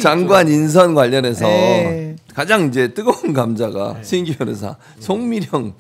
장관 인선 관련해서 네. 가장 이제 뜨거운 감자가 신기 변호사 송미령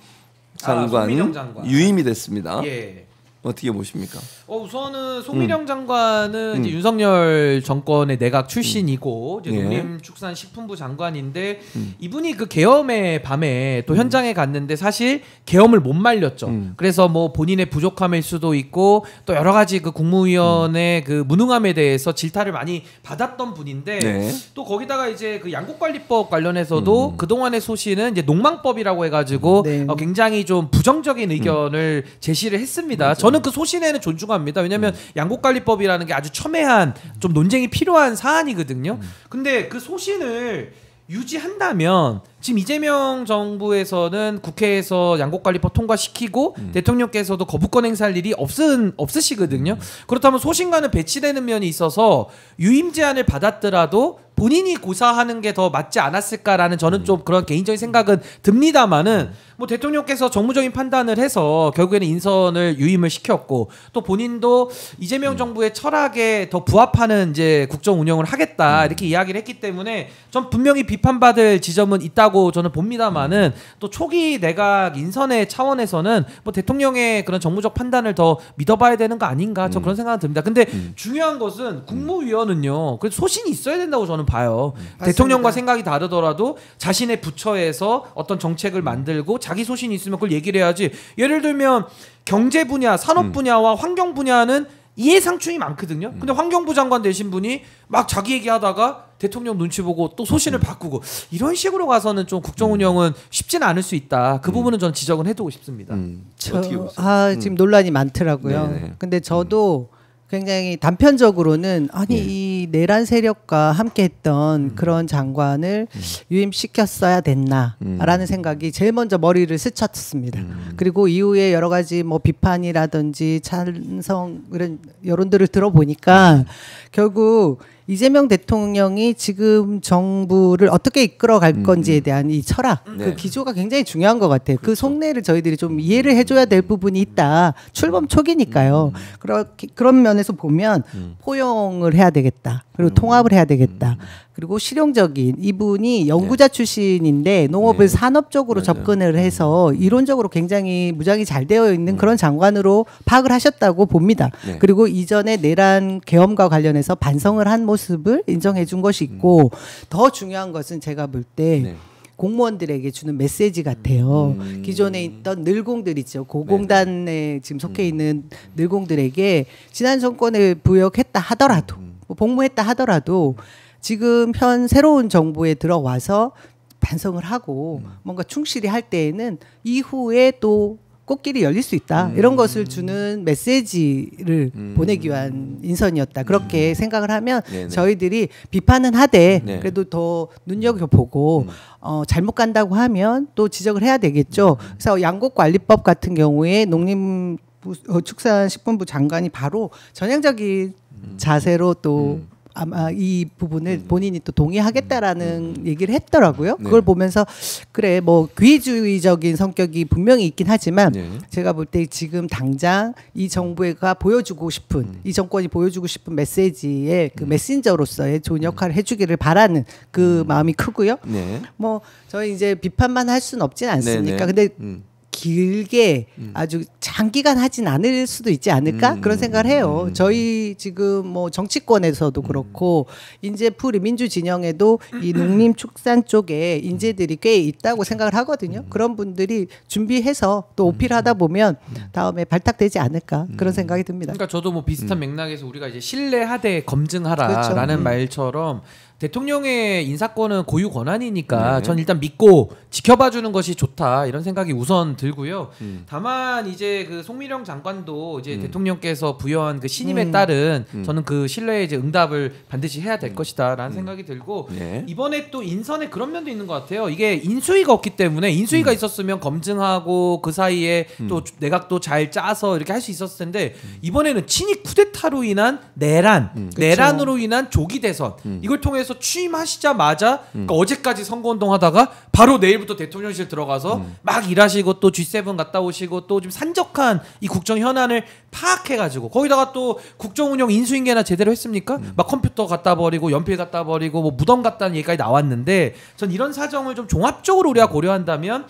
장관, 송미령 장관 유임이 됐습니다. 예. 어떻게 보십니까? 우선은 송미령 장관은 이제 윤석열 정권의 내각 출신이고 이제 예. 농림축산식품부 장관인데 이분이 그 계엄의 밤에 또 현장에 갔는데 사실 계엄을 못 말렸죠. 그래서 뭐 본인의 부족함일 수도 있고 또 여러 가지 그 국무위원의 그 무능함에 대해서 질타를 많이 받았던 분인데 네. 또 거기다가 이제 그 양곡관리법 관련해서도 그 동안의 소신은 이제 농망법이라고 해가지고 네. 굉장히 좀 부정적인 의견을 제시를 했습니다. 저는 그 소신에는 존중합니다. 왜냐하면 양곡관리법이라는 게 아주 첨예한 좀 논쟁이 필요한 사안이거든요. 근데 그 소신을 유지한다면 지금 이재명 정부에서는 국회에서 양곡관리법 통과시키고 대통령께서도 거부권 행사할 일이 없으시거든요. 그렇다면 소신과는 배치되는 면이 있어서 유임 제안을 받았더라도 본인이 고사하는 게 더 맞지 않았을까라는 저는 좀 그런 개인적인 생각은 듭니다만은 뭐 대통령께서 정무적인 판단을 해서 결국에는 인선을 유임을 시켰고 또 본인도 이재명 정부의 철학에 더 부합하는 이제 국정 운영을 하겠다 이렇게 이야기를 했기 때문에 전 분명히 비판받을 지점은 있다고 저는 봅니다만은 또 초기 내각 인선의 차원에서는 뭐 대통령의 그런 정무적 판단을 더 믿어봐야 되는 거 아닌가 저 그런 생각은 듭니다. 근데 중요한 것은 국무위원은요 그래도 소신이 있어야 된다고 저는 봐요. 대통령과 생각이 다르더라도 자신의 부처에서 어떤 정책을 만들고 자기 소신이 있으면 그걸 얘기를 해야지. 예를 들면 경제 분야, 산업 분야와 환경 분야는 이해상충이 많거든요. 근데 환경부 장관 되신 분이 막 자기 얘기하다가 대통령 눈치 보고 또 소신을 바꾸고 이런 식으로 가서는 좀 국정 운영은 쉽지는 않을 수 있다. 그 부분은 전 지적은 해두고 싶습니다. 지금 논란이 많더라고요. 네네. 근데 저도 굉장히 단편적으로는 아니 이 내란 세력과 함께했던 그런 장관을 유임시켰어야 됐나라는 생각이 제일 먼저 머리를 스쳤습니다. 그리고 이후에 여러 가지 뭐 비판이라든지 찬성 이런 여론들을 들어보니까 결국 이재명 대통령이 지금 정부를 어떻게 이끌어갈 건지에 대한 이 철학, 그 기조가 굉장히 중요한 것 같아요. 그 속내를 저희들이 좀 이해를 해줘야 될 부분이 있다. 출범 초기니까요. 그런 면에서 보면 포용을 해야 되겠다. 그리고 통합을 해야 되겠다. 그리고 실용적인 이분이 연구자 출신인데 농업을 산업적으로 접근을 해서 이론적으로 굉장히 무장이 잘 되어 있는 그런 장관으로 파악을 하셨다고 봅니다. 그리고 이전에 내란 계엄과 관련해서 반성을 한 모습을 인정해 준 것이 있고 더 중요한 것은 제가 볼 때 공무원들에게 주는 메시지 같아요. 기존에 있던 늘공들 있죠. 고공단에 지금 속해 있는 늘공들에게 지난 정권에 부역했다 하더라도 복무했다 하더라도 지금 현 새로운 정부에 들어와서 반성을 하고 뭔가 충실히 할 때에는 이후에 또 꽃길이 열릴 수 있다. 이런 것을 주는 메시지를 보내기 위한 인선이었다. 그렇게 생각을 하면 저희들이 비판은 하되 그래도 더 눈여겨보고 잘못 간다고 하면 또 지적을 해야 되겠죠. 그래서 양곡관리법 같은 경우에 농림축산식품부 장관이 바로 전향적인 자세로 또 아마 이 부분을 본인이 또 동의하겠다라는 얘기를 했더라고요. 그걸 보면서 그래 뭐 귀주의적인 성격이 분명히 있긴 하지만 제가 볼 때 지금 당장 이 정부가 보여주고 싶은 이 정권이 보여주고 싶은 메시지의 그 메신저로서의 좋은 역할을 해주기를 바라는 그 마음이 크고요. 뭐 저희 이제 비판만 할 수는 없진 않습니까? 근데 길게 아주 장기간 하진 않을 수도 있지 않을까 그런 생각을 해요. 저희 지금 뭐 정치권에서도 그렇고 인재풀이 민주 진영에도 이 농림축산 쪽에 인재들이 꽤 있다고 생각을 하거든요. 그런 분들이 준비해서 또 오필하다 보면 다음에 발탁되지 않을까 그런 생각이 듭니다. 그러니까 저도 뭐 비슷한 맥락에서 우리가 이제 신뢰하되 검증하라라는 말처럼 대통령의 인사권은 고유 권한이니까 전 일단 믿고 지켜봐주는 것이 좋다 이런 생각이 우선 들고요. 다만 이제 그 송미령 장관도 이제 대통령께서 부여한 그 신임에 따른 저는 그 신뢰의 이제 응답을 반드시 해야 될 것이다라는 생각이 들고 이번에 또 인선에 그런 면도 있는 것 같아요. 이게 인수위가 없기 때문에 인수위가 있었으면 검증하고 그 사이에 또 내각도 잘 짜서 이렇게 할 수 있었을 텐데 이번에는 친이 쿠데타로 인한 내란으로 인한 조기 대선 이걸 통해서 대통령께서 취임하시자마자 그러니까 어제까지 선거운동하다가 바로 내일부터 대통령실 들어가서 막 일하시고 또 G7 갔다 오시고 또 좀 산적한 이 국정 현안을 파악해가지고 거기다가 또 국정운영 인수인계나 제대로 했습니까? 막 컴퓨터 갖다 버리고 연필 갖다 버리고 뭐 무덤 갖다는 얘기까지 나왔는데 전 이런 사정을 좀 종합적으로 우리가 고려한다면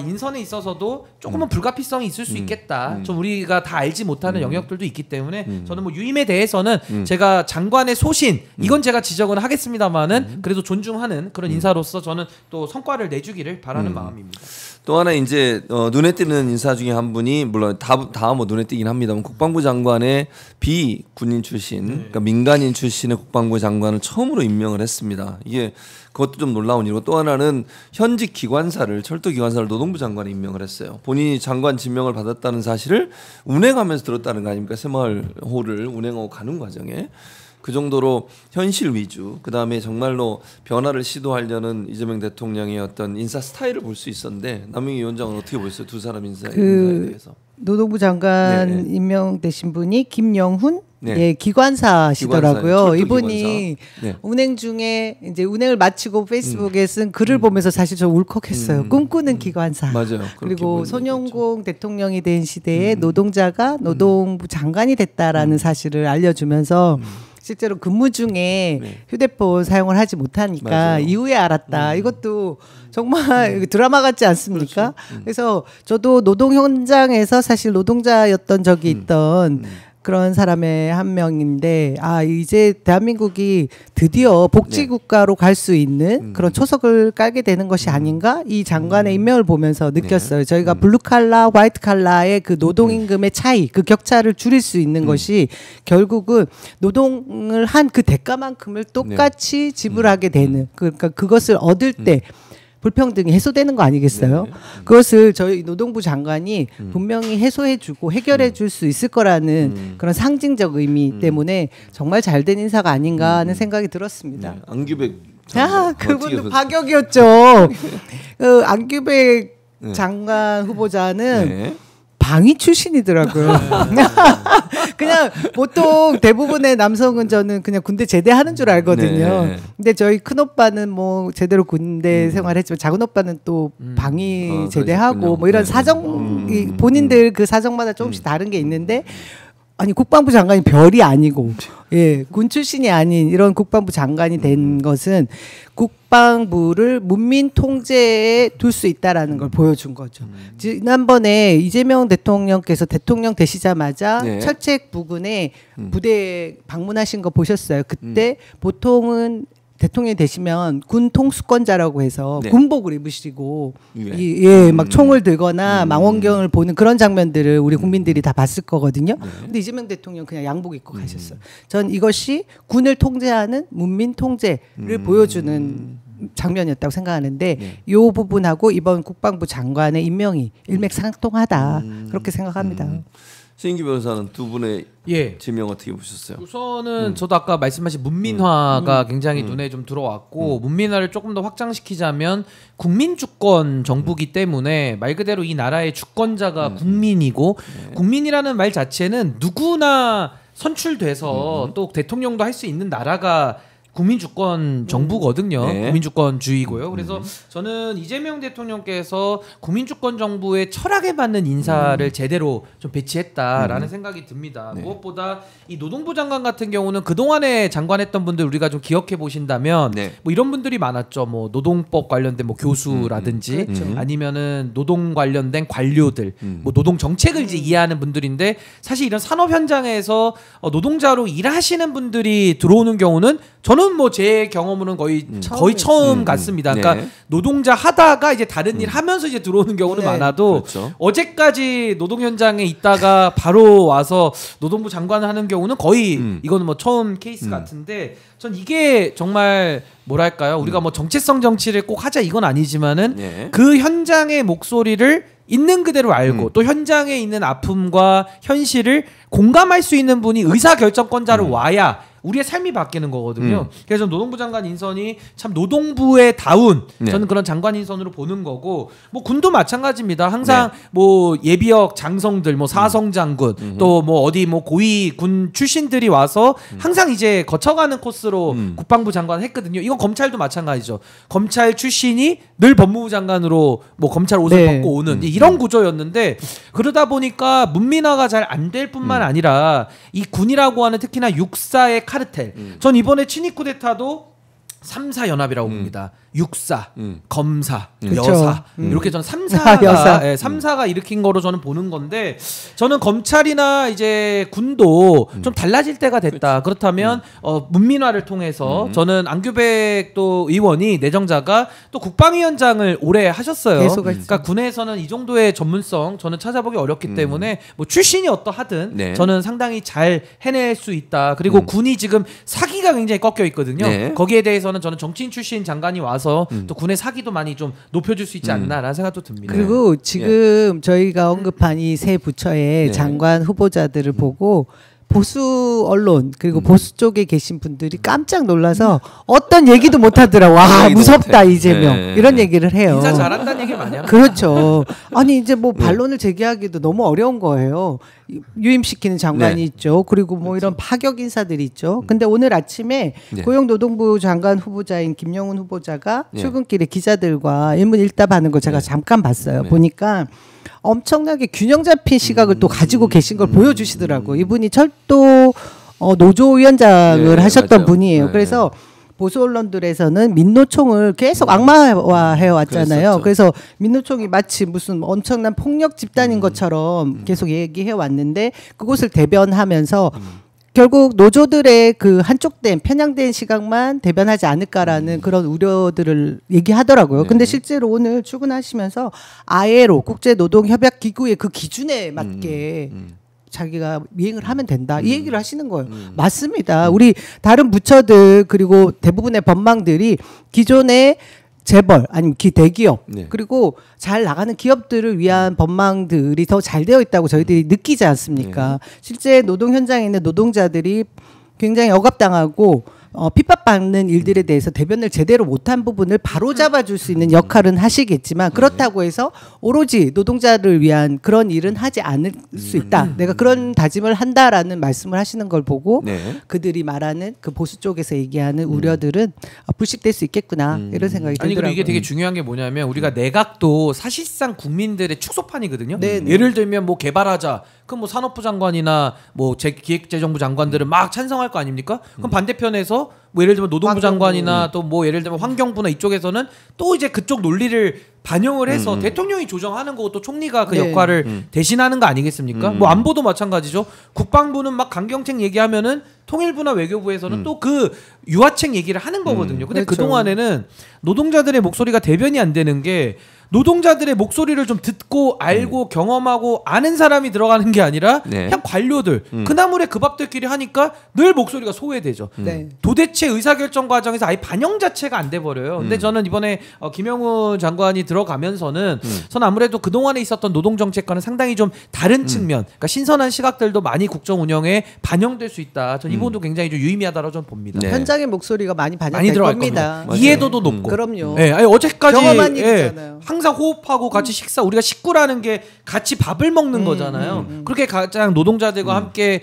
인선에 있어서도 조금은 불가피성이 있을 수 있겠다. 좀 우리가 다 알지 못하는 영역들도 있기 때문에 저는 뭐 유임에 대해서는 제가 장관의 소신 이건 제가 지적은 하겠습니다만은 그래도 존중하는 그런 인사로서 저는 또 성과를 내주기를 바라는 마음입니다. 또 하나 이제 눈에 띄는 인사 중에 한 분이 물론 다 뭐 눈에 띄긴 합니다만 국방부 장관의 비군인 출신, 그러니까 민간인 출신의 국방부 장관을 처음으로 임명을 했습니다. 이게 그것도 좀 놀라운 일이고 또 하나는 현직 기관사를 철도 기관사를 노동부 장관에 임명을 했어요. 본인이 장관 지명을 받았다는 사실을 운행하면서 들었다는 거 아닙니까? 새마을호를 운행하고 가는 과정에. 그 정도로 현실 위주, 그 다음에 정말로 변화를 시도하려는 이재명 대통령의 어떤 인사 스타일을 볼 수 있었는데 남영희 위원장은 어떻게 보셨어요? 두 사람 인사에 대해서. 노동부 장관 네. 임명되신 분이 김영훈 네. 예, 기관사시더라고요. 이분이 네. 운행 중에 이제 운행을 마치고 페이스북에 쓴 글을 보면서 사실 저 울컥했어요. 꿈꾸는 기관사. 맞아요. 그리고 손영공 대통령이 된 시대에 노동자가 노동부 장관이 됐다라는 사실을 알려주면서 실제로 근무 중에 휴대폰 사용을 하지 못하니까 맞아요. 이후에 알았다. 이것도 정말 드라마 같지 않습니까? 그래서 저도 노동 현장에서 사실 노동자였던 적이 있던 그런 사람의 한 명인데 이제 대한민국이 드디어 복지국가로 갈 수 있는 그런 초석을 깔게 되는 것이 아닌가 이 장관의 임명을 보면서 느꼈어요. 저희가 블루칼라, 화이트칼라의 그 노동임금의 차이, 그 격차를 줄일 수 있는 것이 결국은 노동을 한 그 대가만큼을 똑같이 지불하게 되는 그러니까 그것을 얻을 때 불평등이 해소되는 거 아니겠어요? 그것을 저희 노동부 장관이 분명히 해소해주고 해결해줄 수 있을 거라는 그런 상징적 의미 때문에 정말 잘된 인사가 아닌가 하는 생각이 들었습니다. 네. 안규백 그분도 파격이었죠. 그 안규백 장관 후보자는 방위 출신이더라고요. 그냥 보통 대부분의 남성은 저는 그냥 군대 제대하는 줄 알거든요. 네. 근데 저희 큰 오빠는 뭐 제대로 군대 생활했지만 작은 오빠는 또 방위 제대하고 그러셨군요. 뭐 이런 네. 사정 본인들 그 사정마다 조금씩 다른 게 있는데 아니 국방부 장관이 별이 아니고 군 출신이 아닌 이런 국방부 장관이 된 것은 국방부를 문민 통제에 둘 수 있다라는 걸 보여준 거죠. 지난번에 이재명 대통령께서 대통령 되시자마자 철책 부근에 부대 방문하신 거 보셨어요. 그때 보통은 대통령이 되시면 군 통수권자라고 해서 군복을 입으시고 막 총을 들거나 망원경을 보는 그런 장면들을 우리 국민들이 다 봤을 거거든요. 근데 이재명 대통령 그냥 양복 입고 가셨어요. 전 이것이 군을 통제하는 문민 통제를 보여주는 장면이었다고 생각하는데 이 부분하고 이번 국방부 장관의 임명이 일맥상통하다 그렇게 생각합니다. 신인기 변호사는 두 분의 지명 어떻게 보셨어요? 우선은 저도 아까 말씀하신 문민화가 굉장히 눈에 좀 들어왔고 문민화를 조금 더 확장시키자면 국민주권 정부기 때문에 말 그대로 이 나라의 주권자가 국민이고 국민이라는 말 자체는 누구나 선출돼서 또 대통령도 할 수 있는 나라가 국민주권 정부거든요. 국민주권주의고요. 그래서 저는 이재명 대통령께서 국민주권 정부의 철학에 맞는 인사를 제대로 좀 배치했다라는 생각이 듭니다. 무엇보다 이 노동부 장관 같은 경우는 그동안에 장관했던 분들 우리가 좀 기억해 보신다면 뭐 이런 분들이 많았죠. 뭐 노동법 관련된 뭐 교수라든지 아니면은 노동 관련된 관료들, 뭐 노동 정책을 이제 이해하는 분들인데 사실 이런 산업 현장에서 노동자로 일하시는 분들이 들어오는 경우는 저는 뭐 제 경험으로는 거의 처음 같습니다. 그러니까 노동자 하다가 이제 다른 일 하면서 이제 들어오는 경우는 많아도 어제까지 노동 현장에 있다가 바로 와서 노동부 장관을 하는 경우는 거의 이거는 뭐 처음 케이스 같은데 전 이게 정말 뭐랄까요? 우리가 뭐 정체성 정치를 꼭 하자 이건 아니지만은 그 현장의 목소리를 있는 그대로 알고 또 현장에 있는 아픔과 현실을 공감할 수 있는 분이 의사결정권자로 와야 우리의 삶이 바뀌는 거거든요. 그래서 노동부 장관 인선이 참 노동부의 다운 저는 그런 장관 인선으로 보는 거고 뭐 군도 마찬가지입니다. 항상 뭐 예비역 장성들 뭐 사성 장군 또 뭐 어디 뭐 고위 군 출신들이 와서 항상 이제 거쳐가는 코스로 국방부 장관 했거든요. 이건 검찰도 마찬가지죠. 검찰 출신이 늘 법무부 장관으로 뭐 검찰 옷을 벗고 오는 이런 구조였는데 그러다 보니까 문민화가 잘 안 될 뿐만 아니라 이 군이라고 하는 특히나 육사의 카르텔. 전 이번에 친위 쿠데타도 3사 연합이라고 봅니다. 육사, 검사, 여사 이렇게 저는 3사가 3사가 일으킨 거로 저는 보는 건데 저는 검찰이나 이제 군도 좀 달라질 때가 됐다. 그렇다면 문민화를 통해서 저는 안규백 또 의원이 내정자가 또 국방위원장을 오래 하셨어요. 그러니까 군에서는 이 정도의 전문성 저는 찾아보기 어렵기 때문에 뭐 출신이 어떠하든 저는 상당히 잘 해낼 수 있다. 그리고 군이 지금 사기가 굉장히 꺾여 있거든요. 거기에 대해서는 저는 정치인 출신 장관이 와서 또 군의 사기도 많이 좀 높여줄 수 있지 않나라는 생각도 듭니다. 그리고 지금 저희가 언급한 이 세 부처의 장관 후보자들을 보고 보수 언론 그리고 보수 쪽에 계신 분들이 깜짝 놀라서 어떤 얘기도 못 하더라고. 와 무섭다 이재명 이런 얘기를 해요. 인사 잘한다는 얘기 많이 합니다. 그렇죠. 아니 이제 뭐 반론을 제기하기도 너무 어려운 거예요. 유임시키는 장관이 있죠. 그리고 뭐 이런 파격 인사들이 있죠. 근데 오늘 아침에 고용노동부 장관 후보자인 김영훈 후보자가 출근길에 기자들과 일문일답하는 거 제가 잠깐 봤어요. 보니까 엄청나게 균형 잡힌 시각을 또 가지고 계신 걸 보여주시더라고요. 이분이 철도 노조위원장을 하셨던 분이에요. 그래서 보수 언론들에서는 민노총을 계속 악마화해 왔잖아요. 그래서 민노총이 마치 무슨 엄청난 폭력 집단인 것처럼 계속 얘기해 왔는데 그곳을 대변하면서 결국 노조들의 그 한쪽된 편향된 시각만 대변하지 않을까라는 그런 우려들을 얘기하더라고요. 근데 실제로 오늘 출근하시면서 ILO 국제노동협약기구의 그 기준에 맞게 자기가 미행을 하면 된다. 이 얘기를 하시는 거예요. 맞습니다. 우리 다른 부처들 그리고 대부분의 법망들이 기존의 재벌 아니면 대기업 그리고 잘 나가는 기업들을 위한 법망들이 더 잘 되어 있다고 저희들이 느끼지 않습니까? 실제 노동 현장에 있는 노동자들이 굉장히 억압당하고 핍박받는 일들에 대해서 대변을 제대로 못한 부분을 바로 잡아줄 수 있는 역할은 하시겠지만 그렇다고 해서 오로지 노동자를 위한 그런 일은 하지 않을 수 있다. 내가 그런 다짐을 한다라는 말씀을 하시는 걸 보고 그들이 말하는 그 보수 쪽에서 얘기하는 우려들은 불식될 수 있겠구나 이런 생각이 들더라고요. 아니 그리고 이게 되게 중요한 게 뭐냐면 우리가 내각도 사실상 국민들의 축소판이거든요. 예를 들면 뭐 개발하자. 그럼 뭐 산업부 장관이나 뭐 기획재정부 장관들은 막 찬성할 거 아닙니까? 그럼 반대편에서 뭐 예를 들면 노동부 장관이나 또 뭐 예를 들면 환경부나 이쪽에서는 또 이제 그쪽 논리를 반영을 해서 대통령이 조정하는 거고 또 총리가 그 역할을 대신하는 거 아니겠습니까? 뭐 안보도 마찬가지죠. 국방부는 막 강경책 얘기하면은 통일부나 외교부에서는 또 그 유화책 얘기를 하는 거거든요. 근데 그렇죠. 그동안에는 노동자들의 목소리가 대변이 안 되는 게 노동자들의 목소리를 좀 듣고 알고 경험하고 아는 사람이 들어가는 게 아니라 그냥 관료들 그 나물에 그 밥들끼리 하니까 늘 목소리가 소외되죠. 도대체 의사결정 과정에서 아예 반영 자체가 안 돼버려요. 근데 저는 이번에 김영훈 장관이 들어가면서는 저는 아무래도 그동안에 있었던 노동정책과는 상당히 좀 다른 측면 그러니까 신선한 시각들도 많이 국정 운영에 반영될 수 있다. 저는 이 부분도 굉장히 좀 유의미하다고 저는 봅니다. 현장의 목소리가 많이 반영될 겁니다. 이해도도 높고. 그럼요. 아니, 어제까지 경험한 일이잖아요. 항상 호흡하고 같이 식사 우리가 식구라는 게 같이 밥을 먹는 거잖아요. 그렇게 가장 노동자들과 함께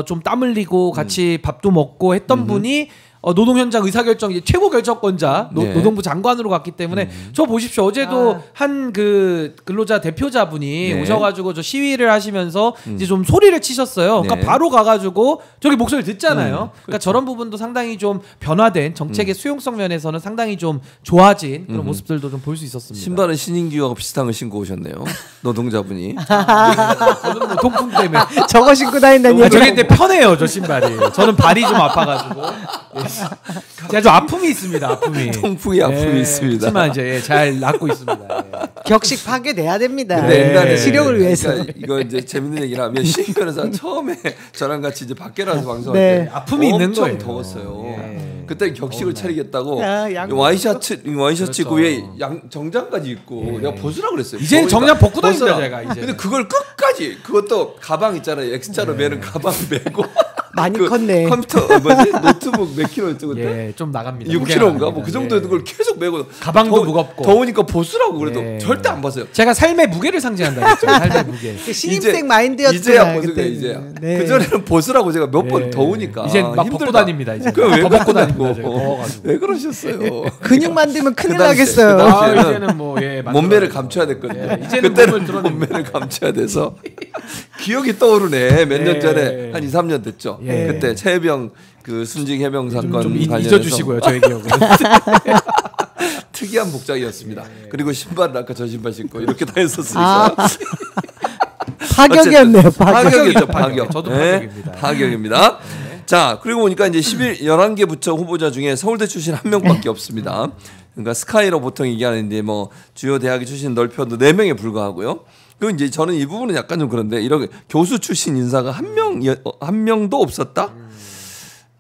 좀 땀 흘리고 같이 밥도 먹고 했던 분이 노동 현장 의사결정 이제 최고 결정권자 노동부 장관으로 갔기 때문에 저 보십시오. 어제도 한 그 근로자 대표자분이 오셔가지고 저 시위를 하시면서 이제 좀 소리를 치셨어요. 그러니까 바로 가가지고 저기 목소리 듣잖아요. 그러니까 저런 부분도 상당히 좀 변화된 정책의 수용성 면에서는 상당히 좀 좋아진 그런 모습들도 좀 볼 수 있었습니다. 신발은 신인규와 비슷한 걸 신고 오셨네요. 노동자분이. 저는 뭐 통풍 때문에 저거 신고 다닌다니. 저게 근데 편해요 저 신발이. 저는 발이 좀 아파가지고. 제가 좀 아픔이 있습니다. 아픔이. 통풍이 아픔이 있습니다. 하지만 이제 잘 낫고 있습니다. 격식 파괴돼야 됩니다. 인간의 시력을 위해서. 그러니까 이거 이제 재밌는 얘기를 하면 신변에서 처음에 저랑 같이 이제 밖에 나서 방송할 때 아픔이 있는 거예요. 엄청 더웠어요. 그때 격식을 차리겠다고 양 와이셔츠 그렇죠. 위에 정장까지 입고 내가 벗으라 그랬어요. 이제는 정장 벗고 다닙니다 제가 이제. 근데 그걸 끝까지 그것도 가방 있잖아요. X자로 매는 가방 메고 많이 컸네. 컴퓨터 뭐지 노트북 몇 킬로였죠 그때? 예, 좀 나갑니다. 6킬로인가 뭐 그 정도 되는 걸 계속 메고 가방도 무겁고 더우니까 벗으라고 그래도 절대 안 벗어요. 제가 삶의 무게를 상징한다 했죠. 삶의 무게. 신입생 마인드였구나. 이제야 벗은 거예요. 이제야. 그 전에는 벗으라고 제가 몇 번 더우니까. 이제 막 벗고 다닙니다. 이제 왜 벗고 다닙니다. 더워가지고. 왜 그러셨어요? 근육 만들면 큰일 그 당시에, 나겠어요. 이제는 뭐 몸매를 감춰야 됐거든요. 이제는 그때는 몸매를 감춰야 돼서 기억이 떠오르네. 몇 년 전에 한 2, 3년 됐죠. 그때 최해병 그 순직 해병 사건 좀 관련해서 잊어주시고요. 저의 기억은. 특이한 복장이었습니다. 그리고 신발을 아까 저 신발 신고 이렇게 다 했었으니까. 파격이었네요. 파격이죠. 파격. 저도 파격입니다. 파격입니다. 자, 그리고 보니까 이제 11개 부처 후보자 중에 서울대 출신 한 명밖에 없습니다. 그러니까 스카이로 보통 얘기하는데 뭐 주요 대학의 출신 넓혀도 4명에 불과하고요. 그리고 이제 저는 이 부분은 약간 좀 그런데 이렇게 교수 출신 인사가 한 명도 없었다.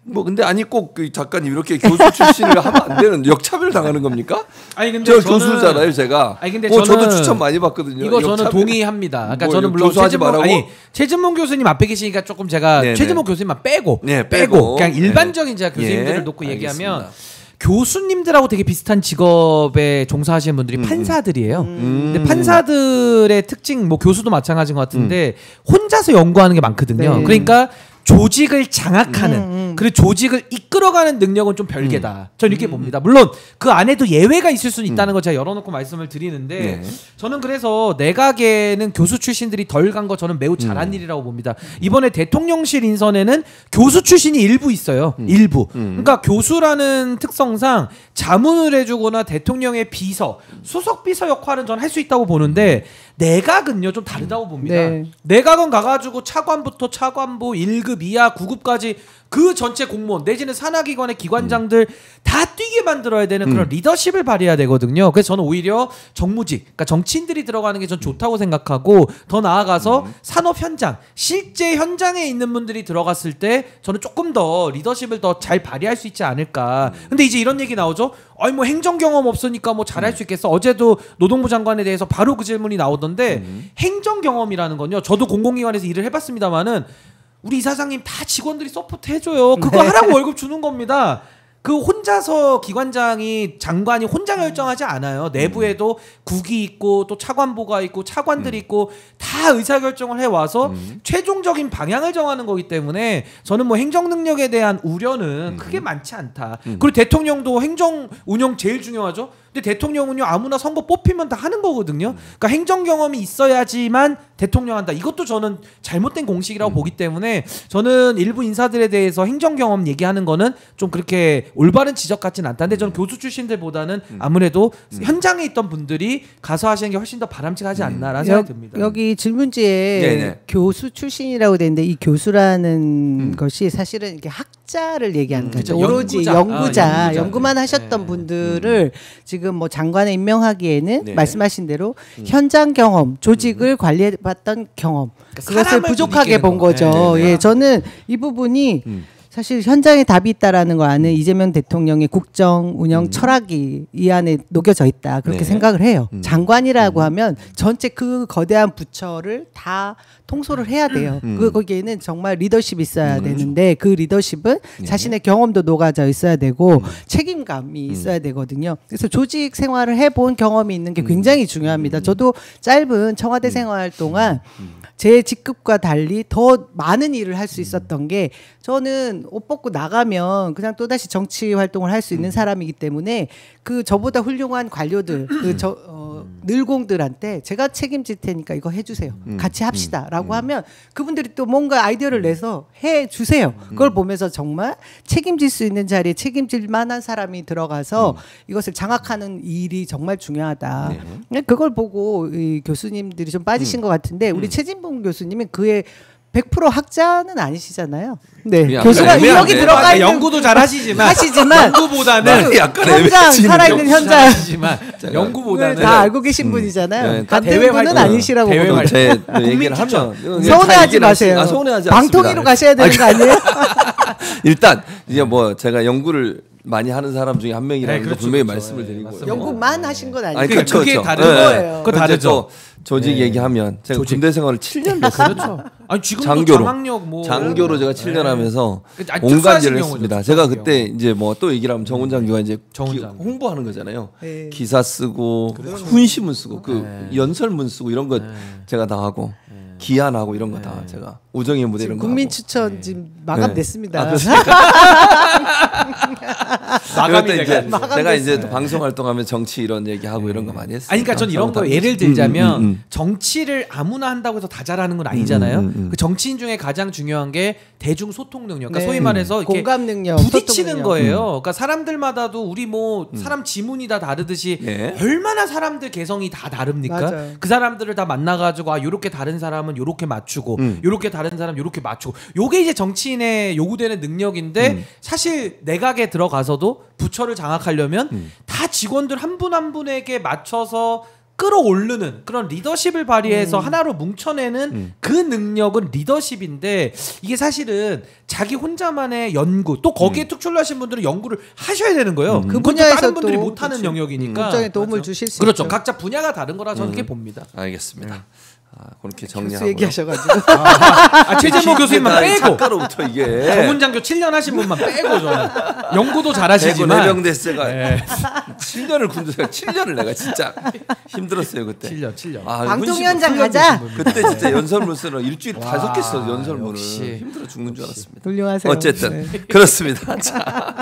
뭐 근데 아니 꼭 그 작가님 이렇게 교수 출신을 하면 안 되는 역차별 당하는 겁니까? 아니 근데 저 교수잖아요, 제가. 아니 근데 저도 추천 많이 받거든요. 이거 저는 동의합니다. 그러니까 뭐, 저는 물론 교수하지 말라고? 최진봉 교수님 앞에 계시니까 조금 제가 네네. 최진봉 교수님만 빼고 빼고. 그냥 일반적인 제가 교수님들을 놓고 얘기하면 교수님들하고 되게 비슷한 직업에 종사하시는 분들이 판사들이에요. 근데 판사들의 특징, 뭐 교수도 마찬가지인 것 같은데 혼자서 연구하는 게 많거든요. 네. 그러니까 조직을 장악하는 그리고 조직을 이끌어가는 능력은 좀 별개다. 저는 이렇게 봅니다. 물론 그 안에도 예외가 있을 수는 있다는 걸 제가 열어놓고 말씀을 드리는데 저는 그래서 내각에는 교수 출신들이 덜 간 거 저는 매우 잘한 일이라고 봅니다. 이번에 대통령실 인선에는 교수 출신이 일부 있어요. 일부. 그러니까 교수라는 특성상 자문을 해주거나 대통령의 비서, 수석 비서 역할은 저는 할 수 있다고 보는데 내각은요 좀 다르다고 봅니다. 내각은 가가지고 차관부터 차관부 1급 이하 9급까지 그 전체 공무원 내지는 산하기관의 기관장들 다 뛰게 만들어야 되는 그런 리더십을 발휘해야 되거든요. 그래서 저는 오히려 정무직, 그러니까 정치인들이 들어가는 게 전 좋다고 생각하고 더 나아가서 산업 현장, 실제 현장에 있는 분들이 들어갔을 때 저는 조금 더 리더십을 더 잘 발휘할 수 있지 않을까. 근데 이제 이런 얘기 나오죠. 아니 뭐 행정 경험 없으니까 뭐 잘할 수 있겠어. 어제도 노동부 장관에 대해서 바로 그 질문이 나오던데 행정 경험이라는 건요. 저도 공공기관에서 일을 해봤습니다만은 우리 이사장님 다 직원들이 서포트 해줘요. 그거 하라고 월급 주는 겁니다. 그 혼자서 기관장이 장관이 혼자 결정하지 않아요. 내부에도 국이 있고 또 차관보가 있고 차관들이 있고 다 의사결정을 해와서 최종적인 방향을 정하는 거기 때문에 저는 뭐 행정 능력에 대한 우려는 크게 많지 않다. 그리고 대통령도 행정 운영 제일 중요하죠. 근데 대통령은요 아무나 선거 뽑히면 다 하는 거거든요. 그러니까 행정 경험이 있어야지만 대통령 한다. 이것도 저는 잘못된 공식이라고 보기 때문에 저는 일부 인사들에 대해서 행정 경험 얘기하는 거는 좀 그렇게 올바른 지적 같지는 않다. 근데 저는 교수 출신들보다는 아무래도 현장에 있던 분들이 가서 하시는 게 훨씬 더 바람직하지 않나라는 생각이 듭니다. 여기 질문지에 교수 출신이라고 되는데 이 교수라는 것이 사실은 이렇게 학자를 얘기하는 거죠. 오로지 연구만 하셨던 분들을 지금 뭐 장관에 임명하기에는 말씀하신 대로 현장 경험, 조직을 관리해봤던 경험, 그것을 부족하게 본 거죠. 저는 이 부분이 사실 현장에 답이 있다라는 걸 아는 이재명 대통령의 국정 운영 철학이 이 안에 녹여져 있다. 그렇게 생각을 해요. 장관이라고 하면 전체 그 거대한 부처를 다 통솔을 해야 돼요. 거기에는 정말 리더십이 있어야 되는데 그 리더십은 자신의 경험도 녹아져 있어야 되고 책임감이 있어야 되거든요. 그래서 조직 생활을 해본 경험이 있는 게 굉장히 중요합니다. 저도 짧은 청와대 생활 동안 제 직급과 달리 더 많은 일을 할 수 있었던 게 저는 옷 벗고 나가면 그냥 또다시 정치 활동을 할 수 있는 사람이기 때문에 그 저보다 훌륭한 관료들 늘공들한테 제가 책임질 테니까 이거 해주세요. 같이 합시다 라고 하면 그분들이 또 뭔가 아이디어를 내서 해주세요. 그걸 보면서 정말 책임질 수 있는 자리에 책임질 만한 사람이 들어가서 이것을 장악하는 일이 정말 중요하다. 그걸 보고 이 교수님들이 좀 빠지신 것 같은데 우리 최진봉 교수님은 그의 100% 학자는 아니시잖아요. 네, 교수가 여기 들어가 있는 연구도 잘 하시지만 연구보다는 현장 살아있는 현장 연구보다는 다 알고 계신 분이잖아요. 같은 분은 아니시라고 봅니다. 제 얘기를 하면 서운해하지 마세요. 서운해하지 방통위로 가셔야 되는 거 아니에요? 일단 이제 뭐 제가 연구를 많이 하는 사람 중에 한 명이라는 걸 분명히 말씀을 드리고 맞습니다. 연구만 하신 건 아니고 아니, 그렇죠, 그게 그렇죠. 다른 네. 거예요. 그거 다르죠. 조직 얘기하면 제가 군대 생활을 7년 했어요. 그렇죠. 아니 지금도 장교로. 장학력 뭐 장교로 제가 7년 하면서 아니, 온갖 특수하신 일을 경우죠, 했습니다. 특수한 제가 경우. 그때 이제 뭐 또 얘기를 하면 정훈 장교가 이제 정훈 장교. 홍보하는 거잖아요. 네. 기사 쓰고 훈시문 쓰고 그 연설문 쓰고 이런 거 제가 다 하고 기한하고 이런 거 다 제가 우정의 무대 이런 거 국민 하고. 추천 지금 마감됐습니다. 아, 그렇습니까? 마감이 그럴 때 이제 돼가지고. 제가 이제 또 방송 활동하면 정치 이런 얘기하고 이런 거 많이 했어요. 아니, 그러니까 전 이런 거 예를 들자면 정치를 아무나 한다고 해서 다 잘하는 건 아니잖아요. 그 정치인 중에 가장 중요한 게 대중 소통 능력. 그러니까 네. 소위 말해서 이렇게 공감 능력, 부딪히는 소통 능력. 거예요. 그러니까 사람들마다도 우리 뭐 사람 지문이 다 다르듯이 네. 얼마나 사람들 개성이 다 다릅니까? 맞아요. 그 사람들을 다 만나가지고 아 요렇게 다른 사람은 요렇게 맞추고 요렇게 다른 사람 요렇게 맞추고 요게 이제 정치인의 요구되는 능력인데 사실 내각에 들어가서도 부처를 장악하려면 다 직원들 한 분 한 분에게 맞춰서 끌어오르는 그런 리더십을 발휘해서 하나로 뭉쳐내는 그 능력은 리더십인데 이게 사실은 자기 혼자만의 연구 또 거기에 특출나신 분들은 연구를 하셔야 되는 거예요. 그 그건 또 분야에서 다른 분들이 또 못하는 영역이니까 국정에 도움을 주실 수 그렇죠. 있죠. 각자 분야가 다른 거라 저는 그렇게 봅니다. 알겠습니다. 그렇게 교수 정리하고 얘기하셔가지고 최재모 교수님만 빼고 작가로부터 이게 정훈 장교 7년 하신 분만 빼고 저는 연구도 대구 잘하시지만 내병대세가 7년을 군대가 7년을 내가 진짜 힘들었어요 그때. 7년. 방통위원장 가자. 그때 진짜 연설문 쓰러 일주일에 5개 써 연설문을 역시. 힘들어 죽는 줄 알았습니다. 훌륭하세요. 어쨌든 네. 그렇습니다. 자.